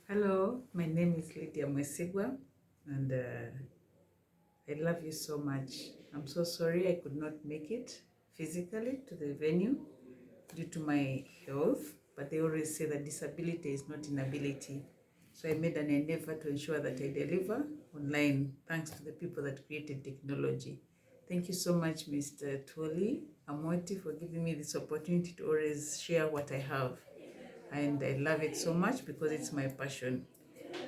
Hello, my name is Lydia Mwesigwa, and I love you so much. I'm so sorry I could not make it physically to the venue due to my health, but they always say that disability is not inability. So I made an endeavor to ensure that I deliver online thanks to the people that created technology. Thank you so much, Mr. Toli Amoti, for giving me this opportunity to always share what I have. And I love it so much because it's my passion.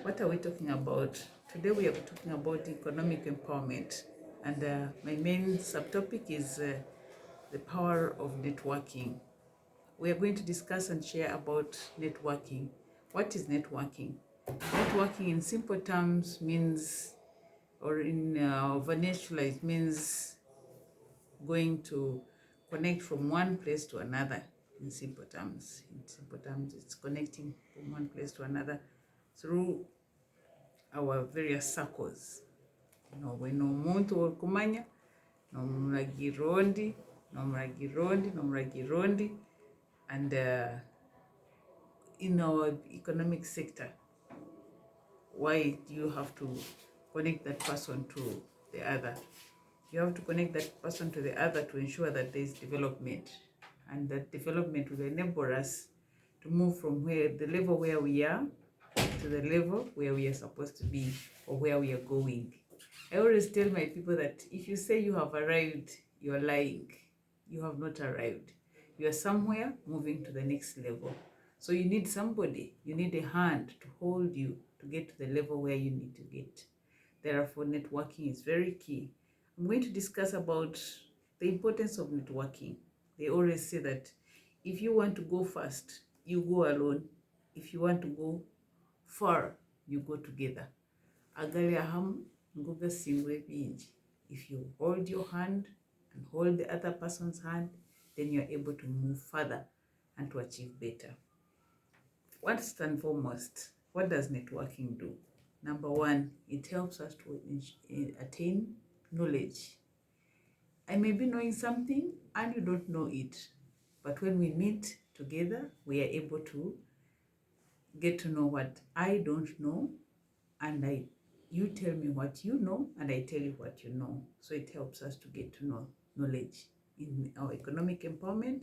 What are we talking about? Today we are talking about economic empowerment, and my main subtopic is the power of networking. We are going to discuss and share about networking. What is networking? Networking in simple terms means, or in vernacular, it means going to connect from one place to another. In simple terms, it's connecting from one place to another through our various circles. When umuntu wokumanya nomuragirondi nomuragirondi, and in our economic sector, why do you have to connect that person to the other? You have to connect that person to the other to ensure that there is development, and that development will enable us to move from the level where we are to the level where we are supposed to be, or where we are going. I always tell my people that if you say you have arrived, you are lying. You have not arrived. You are somewhere moving to the next level. So you need somebody, you need a hand to hold you to get to the level where you need to get. Therefore, networking is very key. I'm going to discuss about the importance of networking. They always say that if you want to go fast, you go alone. If you want to go far, you go together. If you hold your hand and hold the other person's hand, then you're able to move further and to achieve better. First and foremost, what does networking do? Number one, it helps us to attain knowledge. I may be knowing something and you don't know it, but when we meet together, we are able to get to know what I don't know, and you tell me what you know, and I tell you what you know. So it helps us to get to know knowledge in our economic empowerment,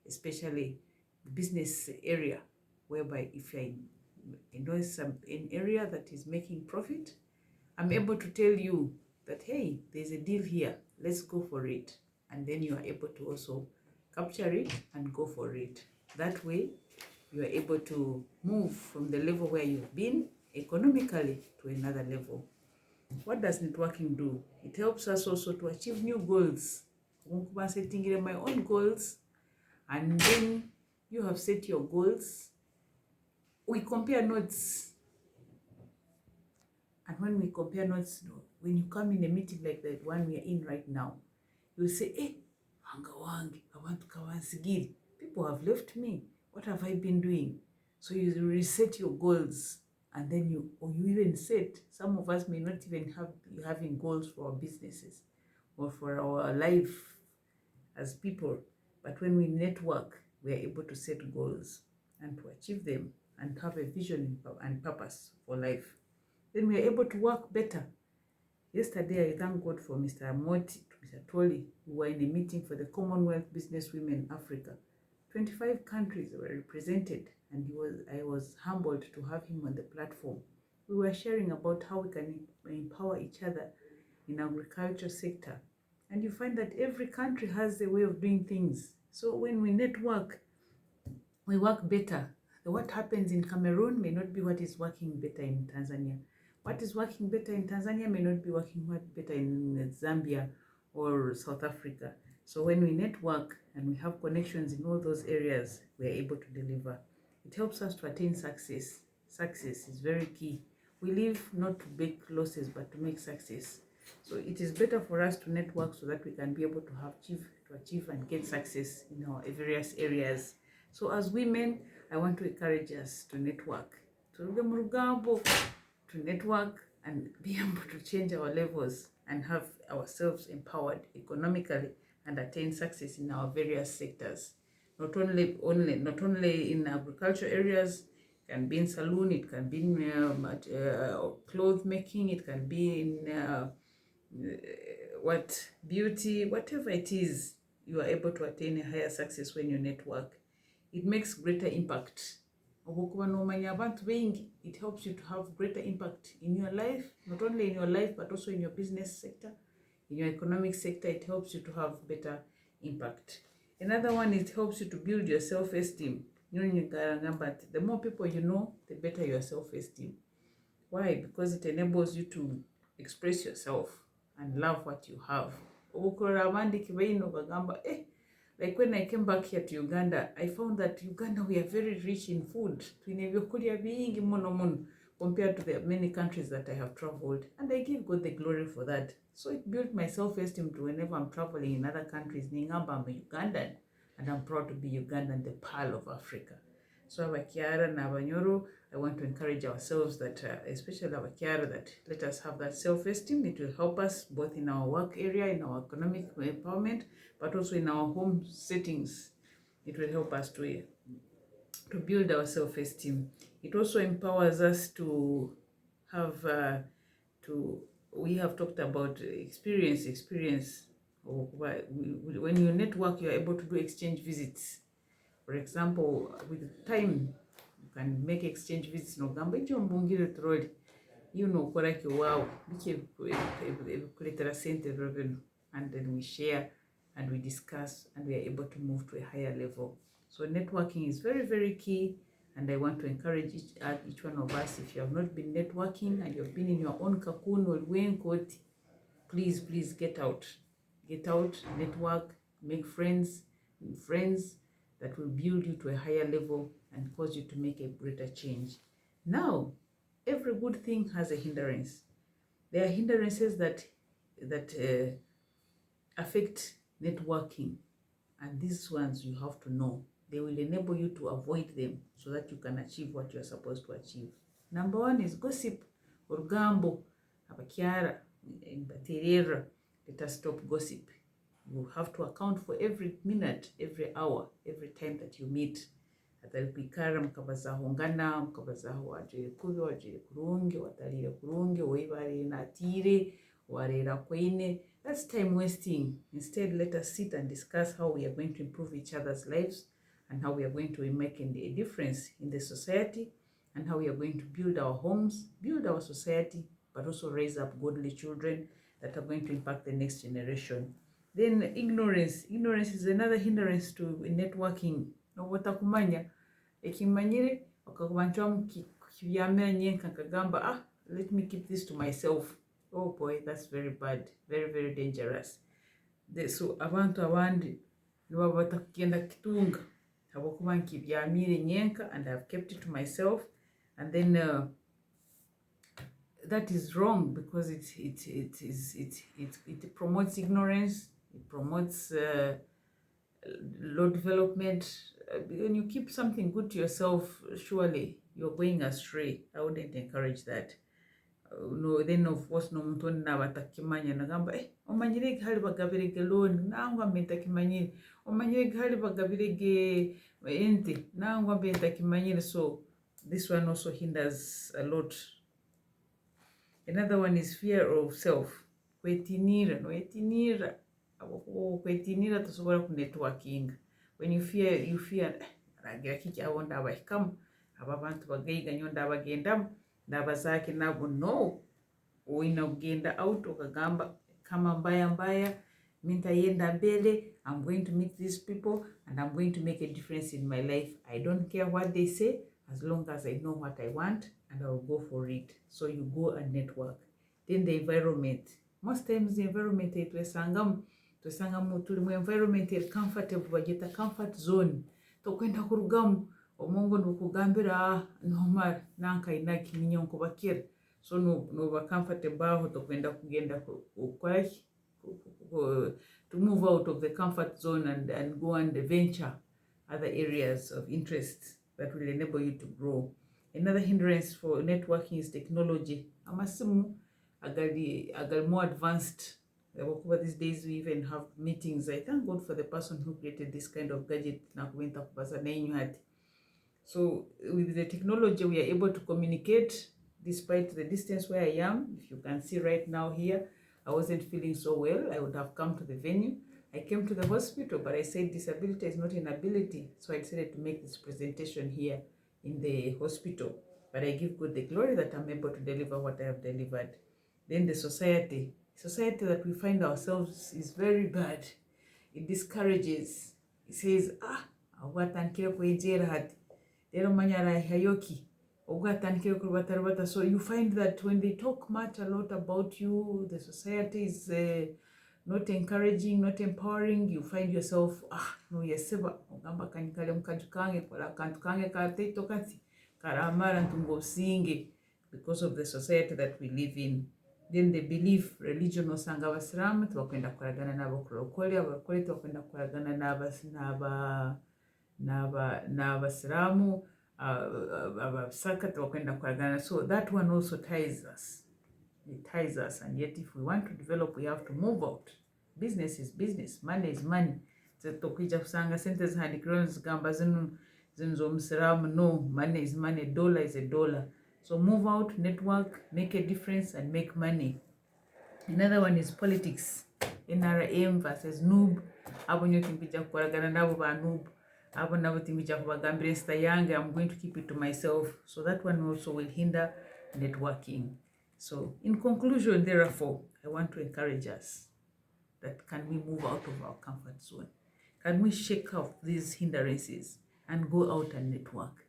especially the business area, whereby if I know an area that is making profit, I'm able to tell you that, hey, there's a deal here, let's go for it. And then you are able to also capture it and go for it. That way, you are able to move from the level where you've been economically to another level. What does networking do? It helps us also to achieve new goals. I'm setting my own goals, and then you have set your goals. We compare notes, and when we compare notes, when you come in a meeting like the one we are in right now, you say, hey, Hangawangi, I want to Kawansigiri. People have left me. What have I been doing? So you reset your goals, and then you even set, some of us may not even having goals for our businesses or for our life as people. But when we network, we are able to set goals and to achieve them and have a vision and purpose for life. Then we are able to work better. Yesterday, I thank God for Mr. Moti, Mr. Toli, who were in a meeting for the Commonwealth Business Women Africa. 25 countries were represented, and I was humbled to have him on the platform. We were sharing about how we can empower each other in agriculture sector. And you find that every country has a way of doing things. So when we network, we work better. What happens in Cameroon may not be what is working better in Tanzania. What is working better in Tanzania may not be working better in Zambia or South Africa. So when we network and we have connections in all those areas, we are able to deliver. It helps us to attain success. Success is very key. We live not to make losses, but to make success. So it is better for us to network so that we can be able to achieve and get success in our various areas. So as women, I want to encourage us to network. To network and be able to change our levels and have ourselves empowered economically and attain success in our various sectors. Not only in agriculture areas, It can be in saloon, it can be in cloth making, it can be in beauty, whatever it is. You are able to attain a higher success when you network. It makes greater impact. It helps you to have greater impact in your life, not only in your life, but also in your business sector, in your economic sector. It helps you to have better impact. Another one, it helps you to build your self-esteem. The more people you know, the better your self-esteem. Why? Because it enables you to express yourself and love what you have. Like when I came back here to Uganda, I found that Uganda, we are very rich in food. Compared to the many countries that I have traveled. And I give God the glory for that. So it built my self-esteem to whenever I'm traveling in other countries. I'm a Ugandan, and I'm proud to be Ugandan, the pearl of Africa. So Abakiara and Abanyoro, I want to encourage ourselves that, especially Abakiara, that let us have that self-esteem. It will help us both in our work area, in our economic empowerment, but also in our home settings. It will help us to build our self-esteem. It also empowers us to have, we have talked about experience. When you network, you're able to do exchange visits. For example, with time, you can make exchange visits. No gamba ijo mbungire troli. You know, koraki wow, revenue, and then we share and we discuss and we are able to move to a higher level. So networking is very, very key, and I want to encourage each one of us, if you have not been networking and you've been in your own cocoon or wenkoti, please get out, network, make friends that will build you to a higher level and cause you to make a greater change. Now, every good thing has a hindrance. There are hindrances that affect networking, and these ones you have to know. They will enable you to avoid them so that you can achieve what you are supposed to achieve. Number one is gossip, urgambo, abakiara, baterera. Let us stop gossip. You have to account for every minute, every hour, every time that you meet. Atalipikara mkabazaho ngana, mkabazaho wajire kubi, wajire kurunge, watalire kurunge, waibari natire, warera kwene. That's time wasting. Instead, let us sit and discuss how we are going to improve each other's lives and how we are going to make a difference in the society, and how we are going to build our homes, build our society, but also raise up godly children that are going to impact the next generation. Then ignorance. Ignorance is another hindrance to networking. No watakumanya. Ekimanyire, wakakubanchwa kivyamea nyenka kagamba, let me keep this to myself. Oh boy, that's very bad. Very, very dangerous. So abantu abandi nibo batakugenda kitunga. Habokuba nkibyamire nyenka, and I've kept it to myself. And then that is wrong, because it promotes ignorance. It promotes low development. When you keep something good to yourself, surely you're going astray. I wouldn't encourage that. No, then of course no muntu nabatakimanya nagamba omanyire gali bagabirege loan nangwa mbetakimanyire, omanyire gali bagabirege ente nangwa mbetakimanyire. So this one also hinders a lot. Another one is fear of self. Kwetinira tosobora ku networking. When you fear ragira kiki awonda abahikamu ababantu bagaiga nyonda abagendamu ndabazake nabo. No, uina kugenda out okagamba kama mbaya minta yenda mbele, I'm going to meet these people and I'm going to make a difference in my life. I don't care what they say, as long as I know what I want, and I will go for it. So you go and network. Then the environment. Most times the environment twesangamu tuli mu environment comfortable, bagita comfort zone. Tokwenda kurugamu omongo nukugambira normal nanka inaki minyonko bakira. So no ba comfortable aho tokwenda kugenda ukwashi to move out of the comfort zone and go and venture other areas of interest that will enable you to grow. Another hindrance for networking is technology. Amasimu agali more advanced. These days we even have meetings. I thank God for the person who created this kind of gadget. So with the technology, we are able to communicate despite the distance where I am. If you can see right now here, I wasn't feeling so well. I would have come to the venue. I came to the hospital, but I said disability is not an ability. So I decided to make this presentation here in the hospital. But I give God the glory that I'm able to deliver what I have delivered. Then the society that we find ourselves is very bad. It discourages. It says, awatandikire kuenjera hati lero manyara hayoki ogwatandikire kurubatarubata. So you find that when they talk much a lot about you, the society is not encouraging, not empowering. You find yourself no yeseba ogamba kanikale mukaju kange kola kantu kange kateito kati karamara ntungo singe, because of the society that we live in. Then the belief religion osanga abasiramu tubakwenda kukolagana n'abakurokole, abarokole tubakwenda kukolagana n'abasiramu, abasaka tubakwenda kukolagana. So that one also ties us. It ties us, and yet if we want to develop, we have to move out. Business is business, money is money. Tokwija kusanga sente zihandikirwa zigamba zinu z'omusiramu. No, money is money, dollar is a dollar. So move out, network, make a difference, and make money. Another one is politics. NRM versus noob. Abo nyo timbija kukolagana nabo ba noob. Abo nabo timbija kubagambira insta yange. I'm going to keep it to myself. So that one also will hinder networking. So in conclusion, therefore, I want to encourage us that can we move out of our comfort zone? Can we shake off these hindrances and go out and network?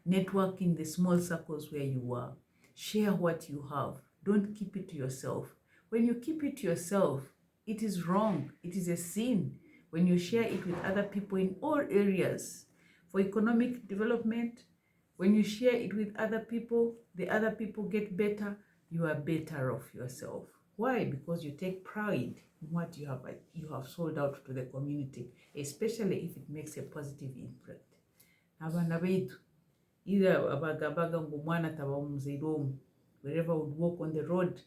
Network in the small circles where you are. Share what you have. Don't keep it to yourself. When you keep it to yourself, it is wrong. It is a sin. When you share it with other people in all areas, for economic development, when you share it with other people, the other people get better, you are better off yourself. Why? Because you take pride in what you have sold out to the community, especially if it makes a positive impact. Abana baitu, either abagabaga ngumwana taba umziromu, wherever you walk on the road,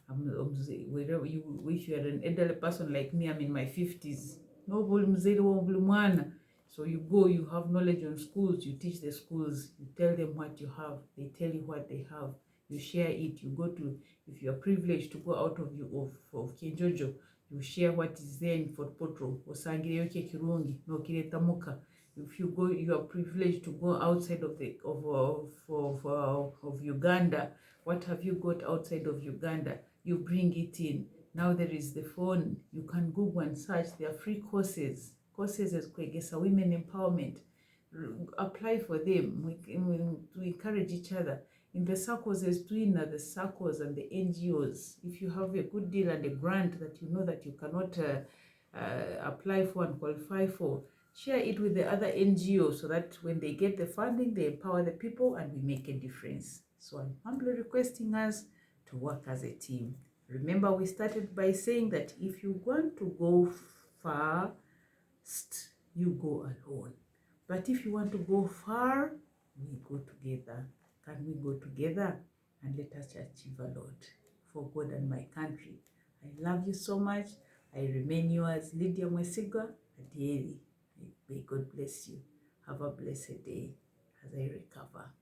wherever if you are an elderly person like me, I'm in my 50s. No mwana. So you go, you have knowledge on schools, you teach the schools, you tell them what you have, they tell you what they have, you share it. You go to, if you are privileged to go out of Kenjojo, you share what is there in Fort Potro. Osangire yoke kirungi no kiretamuka. If you go, you are privileged to go outside of Uganda. What have you got outside of Uganda? You bring it in. Now there is the phone. You can Google and search. There are free courses. Courses as Kwegesa Women Empowerment. Apply for them. We encourage each other. In the circles as twinner, the circles and the NGOs. If you have a good deal and a grant that you know that you cannot apply for and qualify for, share it with the other NGOs so that when they get the funding, they empower the people and we make a difference. So I'm humbly requesting us to work as a team. Remember, we started by saying that if you want to go fast, you go alone. But if you want to go far, we go together. Can we go together? And let us achieve a lot for God and my country. I love you so much. I remain yours, Lydia Mwesigwa, Adieri. May God bless you. Have a blessed day as I recover.